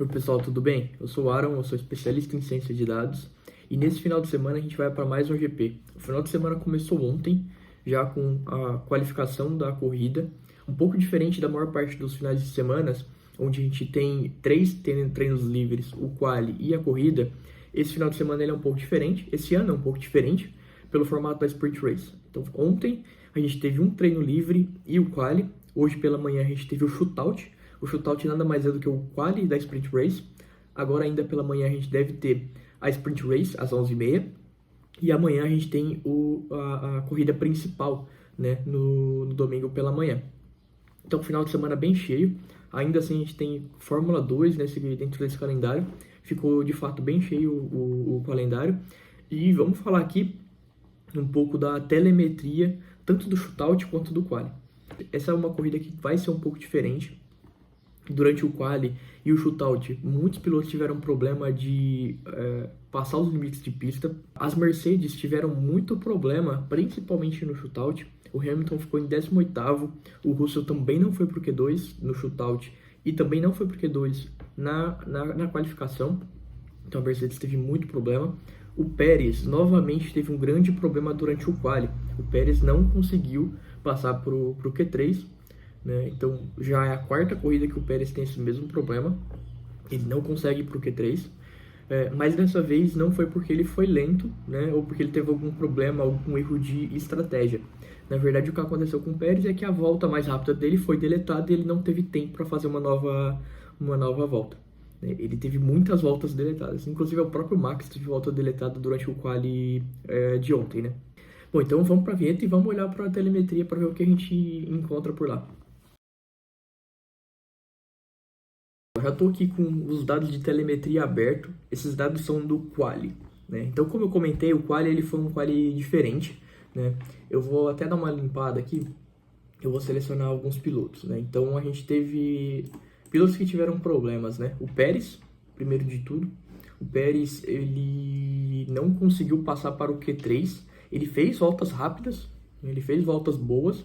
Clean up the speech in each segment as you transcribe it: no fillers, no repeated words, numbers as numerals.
Oi pessoal, tudo bem? Eu sou o Aaron, eu sou especialista em ciência de dados e nesse final de semana a gente vai para mais um GP. O final de semana começou ontem, já com a qualificação da corrida, um pouco diferente da maior parte dos finais de semana, onde a gente tem três treinos livres, o quali e a corrida. Esse final de semana ele é um pouco diferente, esse ano é um pouco diferente, pelo formato da Sprint Race. Então ontem a gente teve um treino livre e o quali, hoje pela manhã a gente teve o shootout. O shootout nada mais é do que o quali da Sprint Race. Agora ainda pela manhã a gente deve ter a Sprint Race às 11h30. E amanhã a gente tem a corrida principal, né, no domingo pela manhã. Então final de semana bem cheio. Ainda assim a gente tem Fórmula 2 dentro desse calendário. Ficou de fato bem cheio o calendário. E vamos falar aqui um pouco da telemetria, tanto do shootout quanto do quali. Essa é uma corrida que vai ser um pouco diferente. Durante o quali e o shootout, muitos pilotos tiveram problema de passar os limites de pista. As Mercedes tiveram muito problema, principalmente no shootout. O Hamilton ficou em 18º, o Russell também não foi para o Q2 no shootout e também não foi para o Q2 na qualificação. Então a Mercedes teve muito problema. O Pérez novamente teve um grande problema durante o quali. O Pérez não conseguiu passar para o Q3. Né? Então já é a quarta corrida que o Pérez tem esse mesmo problema, ele não consegue ir para o Q3, mas dessa vez não foi porque ele foi lento, né? Ou porque ele teve algum problema, algum erro de estratégia. Na verdade o que aconteceu com o Pérez é que a volta mais rápida dele foi deletada e ele não teve tempo para fazer uma nova volta. Ele teve muitas voltas deletadas, inclusive o próprio Max teve volta deletada durante o quali de ontem, né? Bom, então vamos para a vinheta e vamos olhar para a telemetria para ver o que a gente encontra por lá. Eu já estou aqui com os dados de telemetria aberto. Esses dados são do quali, né? Então, como eu comentei, o quali ele foi um quali diferente, né? Eu vou até dar uma limpada aqui. Eu vou selecionar alguns pilotos, né? Então, a gente teve pilotos que tiveram problemas, né? O Pérez, primeiro de tudo. O Pérez, ele não conseguiu passar para o Q3. Ele fez voltas rápidas, ele fez voltas boas,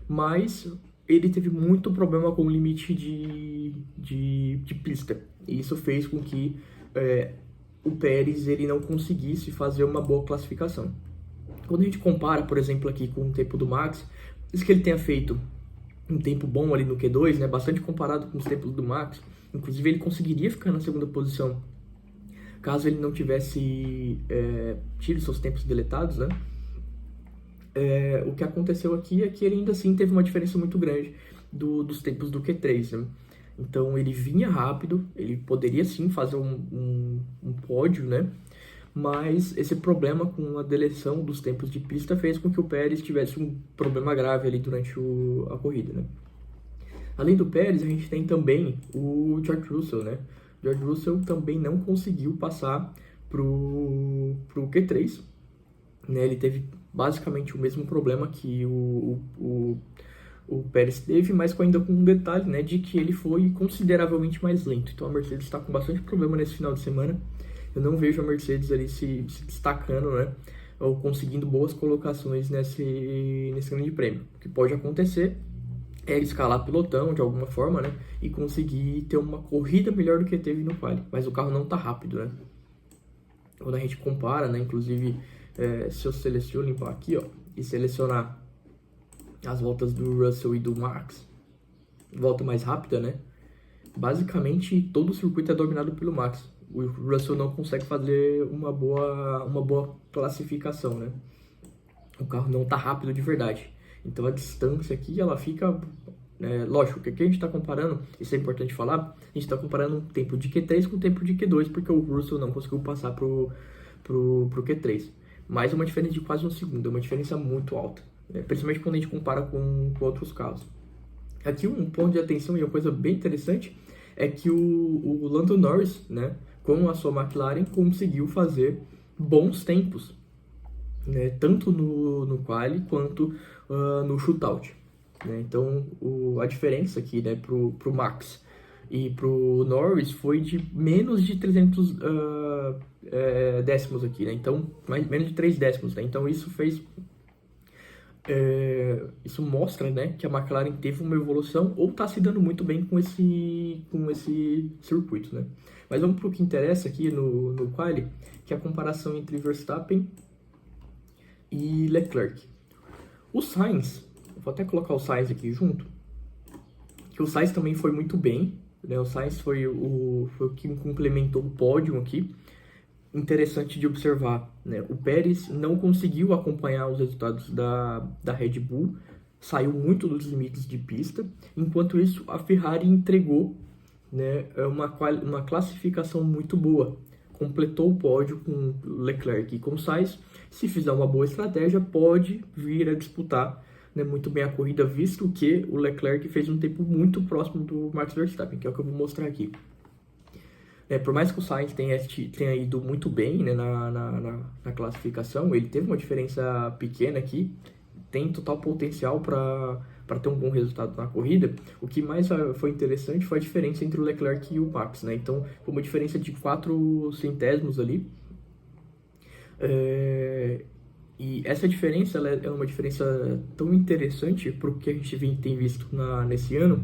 mas ele teve muito problema com o limite de pista. E isso fez com que o Pérez ele não conseguisse fazer uma boa classificação. Quando a gente compara, por exemplo, aqui com o tempo do Max, isso que ele tenha feito um tempo bom ali no Q2, né, bastante comparado com os tempos do Max, inclusive ele conseguiria ficar na segunda posição caso ele não tivesse tido seus tempos deletados, né? O que aconteceu aqui é que ele ainda assim teve uma diferença muito grande dos tempos do Q3, né? Então ele vinha rápido, ele poderia sim fazer um pódio, né? Mas esse problema com a deleção dos tempos de pista fez com que o Pérez tivesse um problema grave ali durante a corrida, né? Além do Pérez, a gente tem também o George Russell, né? George Russell também não conseguiu passar pro Q3, né? Ele teve basicamente o mesmo problema que o Pérez teve, mas ainda com um detalhe, né, de que ele foi consideravelmente mais lento. Então a Mercedes está com bastante problema nesse final de semana. Eu não vejo a Mercedes ali se destacando, né, ou conseguindo boas colocações nesse grande prêmio. O que pode acontecer é escalar pilotão de alguma forma, né, e conseguir ter uma corrida melhor do que teve no quali. Mas o carro não está rápido, né. Quando a gente compara, né, inclusive se eu limpar aqui, ó, e selecionar as voltas do Russell e do Max, volta mais rápida, né? Basicamente todo o circuito é dominado pelo Max. O Russell não consegue fazer uma boa classificação, né? O carro não tá rápido de verdade. Então a distância aqui ela fica, lógico, que aqui a gente está comparando, isso é importante falar, a gente está comparando o tempo de Q3 com o tempo de Q2, porque o Russell não conseguiu passar pro Q3. Mais uma diferença de quase um segundo, é uma diferença muito alta, né? Principalmente quando a gente compara com outros carros. Aqui um ponto de atenção e uma coisa bem interessante é que o Lando Norris, né, com a sua McLaren, conseguiu fazer bons tempos, né, tanto no quali quanto no shootout, né? Então a diferença aqui, né, pro Max e pro Norris foi de menos de 300 décimos aqui, né? Então menos de 3 décimos, né? Então isso fez Isso mostra, né, que a McLaren teve uma evolução ou está se dando muito bem com esse circuito, né? Mas vamos para o que interessa aqui no quali, que é a comparação entre Verstappen e Leclerc. O Sainz, vou até colocar o Sainz aqui junto, que o Sainz também foi muito bem, né? O Sainz foi o que complementou o pódio aqui. Interessante de observar, né? O Pérez não conseguiu acompanhar os resultados da Red Bull, saiu muito dos limites de pista. Enquanto isso, a Ferrari entregou, né, uma classificação muito boa. Completou o pódio com Leclerc e com Sainz. Se fizer uma boa estratégia, pode vir a disputar, né, muito bem a corrida, visto que o Leclerc fez um tempo muito próximo do Max Verstappen, que é o que eu vou mostrar aqui. Por mais que o Sainz tenha ido muito bem, né, na classificação, ele teve uma diferença pequena aqui, tem total potencial para ter um bom resultado na corrida. O que mais foi interessante foi a diferença entre o Leclerc e o Max, né? Então, foi uma diferença de 4 centésimos ali. E essa diferença ela é uma diferença tão interessante para o que a gente tem visto nesse ano,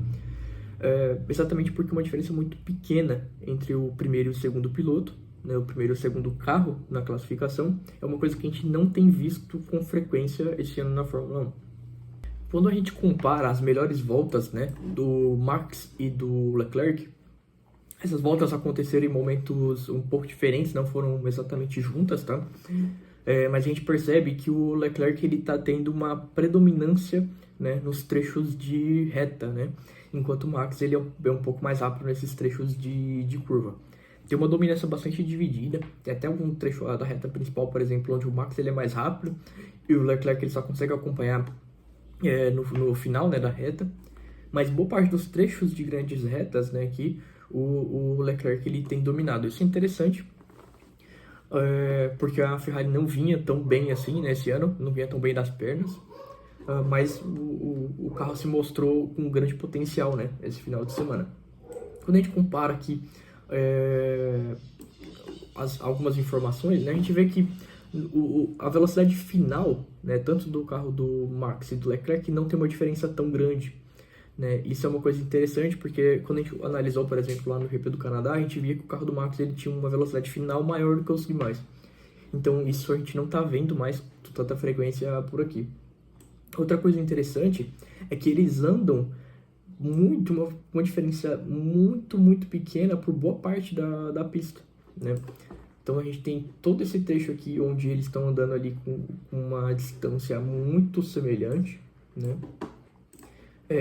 exatamente porque é uma diferença muito pequena entre o primeiro e o segundo piloto, né, o primeiro e o segundo carro na classificação. É uma coisa que a gente não tem visto com frequência esse ano na Fórmula 1. Quando a gente compara as melhores voltas, né, do Max e do Leclerc, essas voltas aconteceram em momentos um pouco diferentes, não foram exatamente juntas, tá? Mas a gente percebe que o Leclerc está tendo uma predominância, né, nos trechos de reta, né? Enquanto o Max ele é um pouco mais rápido nesses trechos de curva. Tem uma dominância bastante dividida, tem até algum trecho da reta principal, por exemplo, onde o Max ele é mais rápido e o Leclerc ele só consegue acompanhar no final, né, da reta. Mas boa parte dos trechos de grandes retas, né, aqui, o Leclerc ele tem dominado. Isso é interessante, porque a Ferrari não vinha tão bem assim, né, esse ano, não vinha tão bem das pernas. Mas o carro se mostrou com um grande potencial, né, esse final de semana. Quando a gente compara aqui algumas informações, né, a gente vê que a velocidade final, né, tanto do carro do Max e do Leclerc, não tem uma diferença tão grande, né. Isso é uma coisa interessante, porque quando a gente analisou, por exemplo, lá no GP do Canadá, a gente via que o carro do Max ele tinha uma velocidade final maior do que os demais. Então isso a gente não está vendo mais com tanta frequência por aqui. Outra coisa interessante é que eles andam uma diferença muito pequena por boa parte da pista, né? Então a gente tem todo esse trecho aqui onde eles estão andando ali com uma distância muito semelhante, né?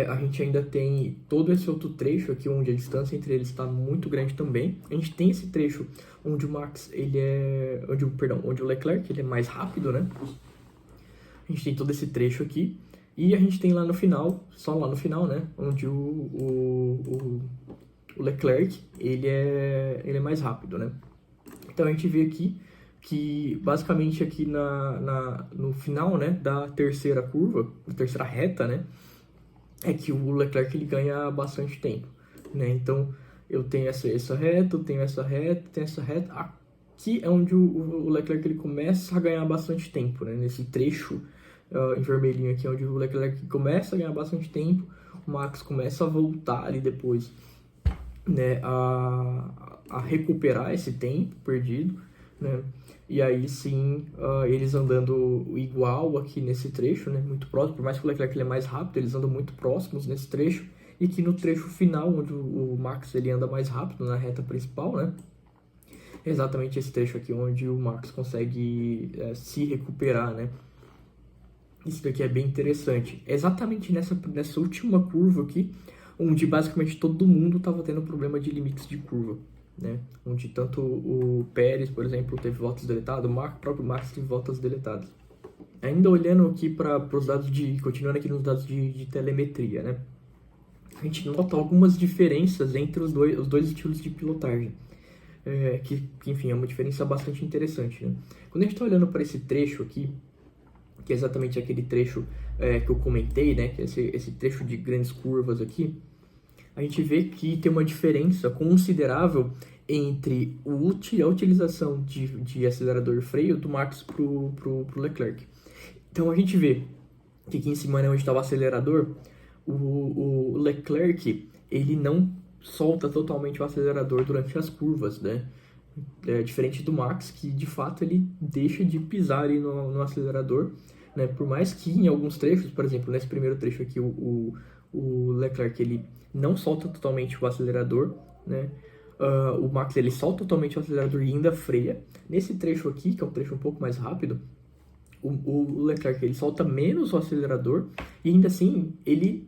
A gente ainda tem todo esse outro trecho aqui onde a distância entre eles está muito grande também. A gente tem esse trecho onde o Max onde o Leclerc ele é mais rápido, né? A gente tem todo esse trecho aqui. E a gente tem lá no final, só lá no final, né? Onde o Leclerc, ele é mais rápido, né? Então a gente vê aqui que basicamente aqui no final, né, da terceira curva, da terceira reta, né? É que o Leclerc ele ganha bastante tempo, né? Então eu tenho essa reta, eu tenho essa reta, tenho essa reta. Aqui é onde o Leclerc ele começa a ganhar bastante tempo, né? Nesse trecho em vermelhinho aqui, onde o Leclerc começa a ganhar bastante tempo, o Max começa a voltar ali depois, né, a recuperar esse tempo perdido, né? E aí sim, eles andando igual aqui nesse trecho, né, muito próximo, por mais que o Leclerc ele é mais rápido, eles andam muito próximos nesse trecho, e que no trecho final, onde o Max ele anda mais rápido na reta principal, né, é exatamente esse trecho aqui onde o Max consegue se recuperar, né. Isso daqui é bem interessante. É exatamente nessa última curva aqui, onde basicamente todo mundo estava tendo problema de limites de curva, né? Onde tanto o Pérez, por exemplo, teve voltas deletadas, o próprio Max teve voltas deletadas. Ainda olhando aqui para os dados continuando aqui nos dados de telemetria, né? A gente nota algumas diferenças entre os dois estilos de pilotagem. Que, enfim, é uma diferença bastante interessante, né? Quando a gente está olhando para esse trecho aqui, que é exatamente aquele trecho que eu comentei, né, que é esse trecho de grandes curvas aqui, a gente vê que tem uma diferença considerável entre a utilização de acelerador e freio do Max pro Leclerc. Então a gente vê que aqui em cima é onde estava o acelerador, o Leclerc, ele não solta totalmente o acelerador durante as curvas, né? Diferente do Max, que de fato ele deixa de pisar ali no acelerador, né? Por mais que em alguns trechos, por exemplo, nesse primeiro trecho aqui, o Leclerc ele não solta totalmente o acelerador, né? O Max ele solta totalmente o acelerador e ainda freia. Nesse trecho aqui, que é um trecho um pouco mais rápido, o Leclerc ele solta menos o acelerador e ainda assim ele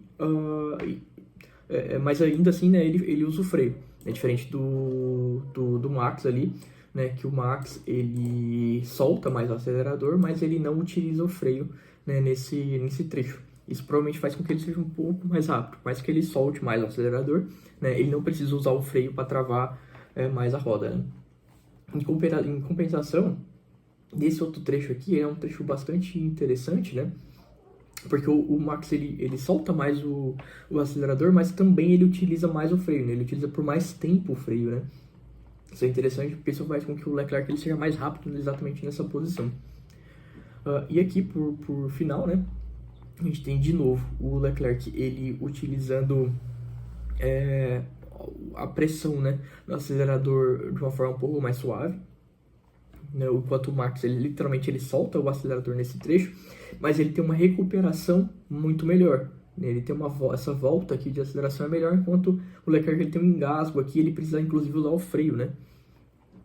mas ainda assim, né, ele usa o freio. É diferente do Max ali, né, que o Max ele solta mais o acelerador, mas ele não utiliza o freio, né, nesse trecho. Isso provavelmente faz com que ele seja um pouco mais rápido, mas que ele solte mais o acelerador, né, ele não precisa usar o freio para travar mais a roda. Né? Em compensação, desse outro trecho aqui é um trecho bastante interessante, né? Porque o Max ele solta mais o acelerador, mas também ele utiliza mais o freio, né? Ele utiliza por mais tempo o freio, né? Isso é interessante porque isso faz com que o Leclerc ele seja mais rápido exatamente nessa posição. E aqui, por final, né? A gente tem de novo o Leclerc ele utilizando a pressão, né, no acelerador de uma forma um pouco mais suave. Enquanto o Max ele literalmente ele solta o acelerador nesse trecho, mas ele tem uma recuperação muito melhor. Ele tem essa volta aqui de aceleração é melhor, enquanto o Leclerc ele tem um engasgo aqui, ele precisa inclusive usar o freio, né?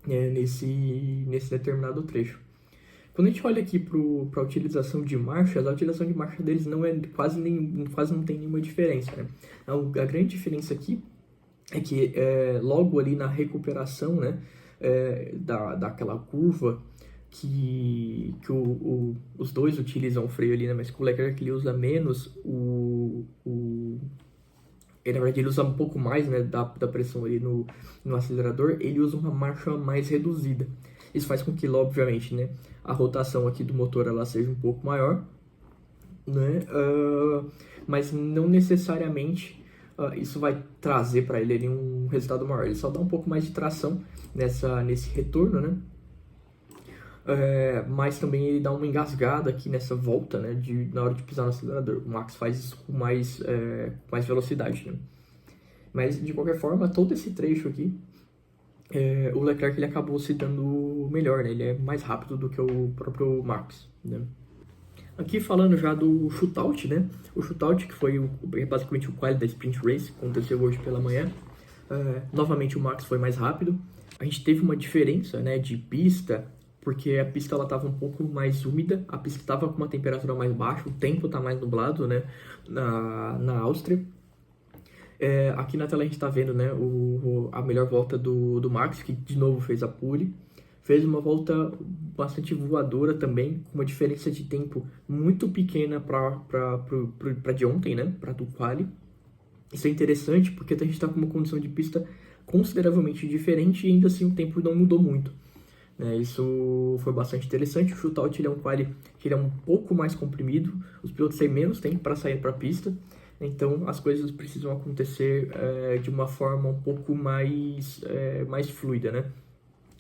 Nesse determinado trecho. Quando a gente olha aqui para a utilização de marchas, a utilização de marcha deles não é quase não tem nenhuma diferença. Né? A grande diferença aqui é que logo ali na recuperação, né, daquela curva que os dois utilizam o freio ali, né, mas que o Leclerc ele usa menos na verdade ele usa um pouco mais, né, da pressão ali no acelerador, ele usa uma marcha mais reduzida. Isso faz com que, obviamente, né, a rotação aqui do motor ela seja um pouco maior, né, mas não necessariamente isso vai trazer para ele ali um resultado maior. Ele só dá um pouco mais de tração nesse retorno, né? Mas também ele dá uma engasgada aqui nessa volta, né? Na hora de pisar no acelerador. O Max faz isso com mais velocidade, né? Mas, de qualquer forma, todo esse trecho aqui, o Leclerc ele acabou se dando melhor, né? Ele é mais rápido do que o próprio Max, né? Aqui falando já do shootout, né? O shootout que foi basicamente o quali da Sprint Race, que aconteceu hoje pela manhã. Novamente o Max foi mais rápido. A gente teve uma diferença, né, de pista, porque a pista ela estava um pouco mais úmida, a pista estava com uma temperatura mais baixa, o tempo está mais nublado, né, na Áustria. Aqui na tela a gente está vendo, né, a melhor volta do Max, que de novo fez a pole. Fez uma volta bastante voadora também, com uma diferença de tempo muito pequena para de ontem, né? Para do quali. Isso é interessante porque a gente está com uma condição de pista consideravelmente diferente e ainda assim o tempo não mudou muito. Isso foi bastante interessante. O shootout ele é um quali que ele é um pouco mais comprimido, os pilotos têm menos tempo para sair para a pista, então as coisas precisam acontecer de uma forma um pouco mais fluida, né?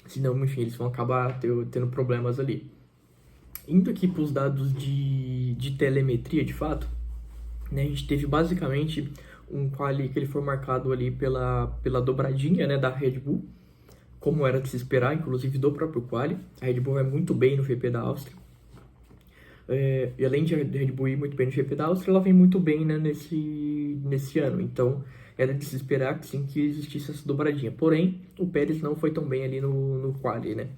Senão, enfim, eles vão acabar tendo problemas ali. Indo aqui para os dados de telemetria, de fato, né, a gente teve basicamente um quali que ele foi marcado ali pela dobradinha, né, da Red Bull, como era de se esperar, inclusive do próprio quali. A Red Bull vai muito bem no GP da Áustria. E além de a Red Bull ir muito bem no GP da Áustria, ela vem muito bem, né, nesse ano. Então, era de se esperar que sim, que existisse essa dobradinha. Porém, o Pérez não foi tão bem ali no quali, né?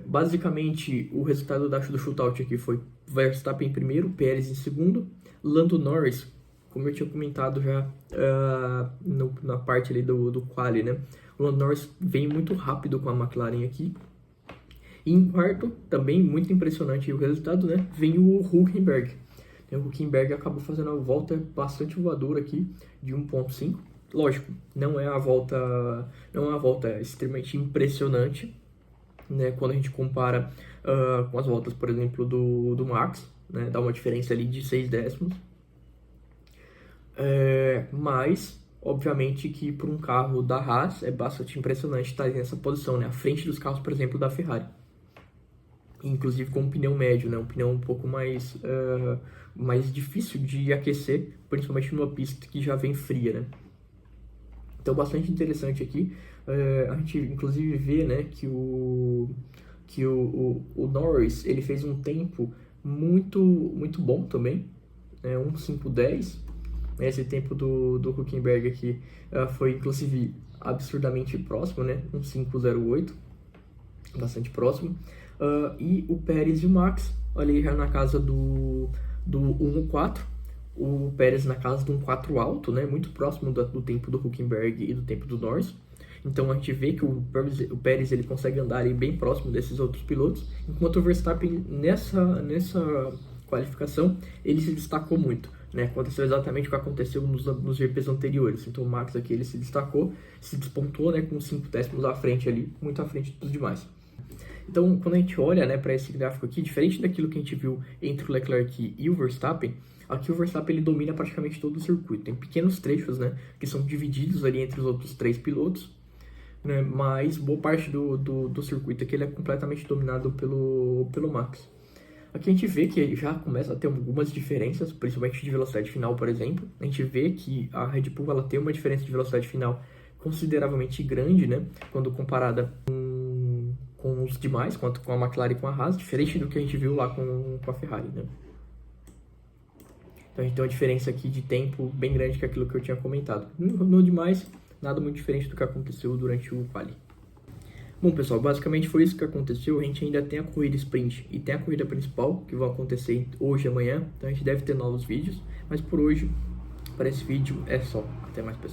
Basicamente, o resultado do shootout aqui foi Verstappen em primeiro, Pérez em segundo, Lando Norris, como eu tinha comentado já na parte ali do quali, né? O Lando Norris vem muito rápido com a McLaren aqui. E em quarto, também muito impressionante o resultado, né? Vem o Hülkenberg. O Hülkenberg acabou fazendo uma volta bastante voadora aqui, de 1.5. Lógico, não é uma volta extremamente impressionante, né? Quando a gente compara com as voltas, por exemplo, do Max, né? Dá uma diferença ali de 6 décimos. Mas, obviamente, que para um carro da Haas é bastante impressionante estar nessa posição, né? À frente dos carros, por exemplo, da Ferrari. inclusive com um pneu médio, né? Um pneu um pouco mais difícil de aquecer, principalmente numa pista que já vem fria, né? Então, bastante interessante aqui. A gente, inclusive, vê, né, que o Norris, ele fez um tempo muito bom também, né? 1:5:10. Esse tempo do Hülkenberg aqui foi, inclusive, absurdamente próximo, né? 1:5:08, bastante próximo. E o Pérez e o Max, ali já na casa do 1:4. O Pérez na casa de 1:4 alto, né? Muito próximo do tempo do Hülkenberg e do tempo do Norris. Então a gente vê que o Pérez ele consegue andar ali bem próximo desses outros pilotos, enquanto o Verstappen nessa qualificação ele se destacou muito, né? Aconteceu exatamente o que aconteceu nos GPs anteriores. Então o Max aqui ele se destacou, se despontou, né, com 5 décimos à frente ali, muito à frente de tudo demais. Então, quando a gente olha, né, para esse gráfico aqui, diferente daquilo que a gente viu entre o Leclerc e o Verstappen, aqui o Verstappen ele domina praticamente todo o circuito. Tem pequenos trechos, né, que são divididos ali entre os outros 3 pilotos, né, mas boa parte do circuito aqui ele é completamente dominado pelo Max. Aqui a gente vê que já começa a ter algumas diferenças, principalmente de velocidade final, por exemplo. A gente vê que a Red Bull ela tem uma diferença de velocidade final consideravelmente grande, né, quando comparada com os demais, quanto com a McLaren e com a Haas, diferente do que a gente viu lá com a Ferrari, né? Então a gente tem uma diferença aqui de tempo bem grande que aquilo que eu tinha comentado. No demais, nada muito diferente do que aconteceu durante o quali. Bom, pessoal, basicamente foi isso que aconteceu. A gente ainda tem a corrida sprint e tem a corrida principal, que vão acontecer hoje e amanhã. Então a gente deve ter novos vídeos. Mas por hoje, para esse vídeo, é só. Até mais, pessoal.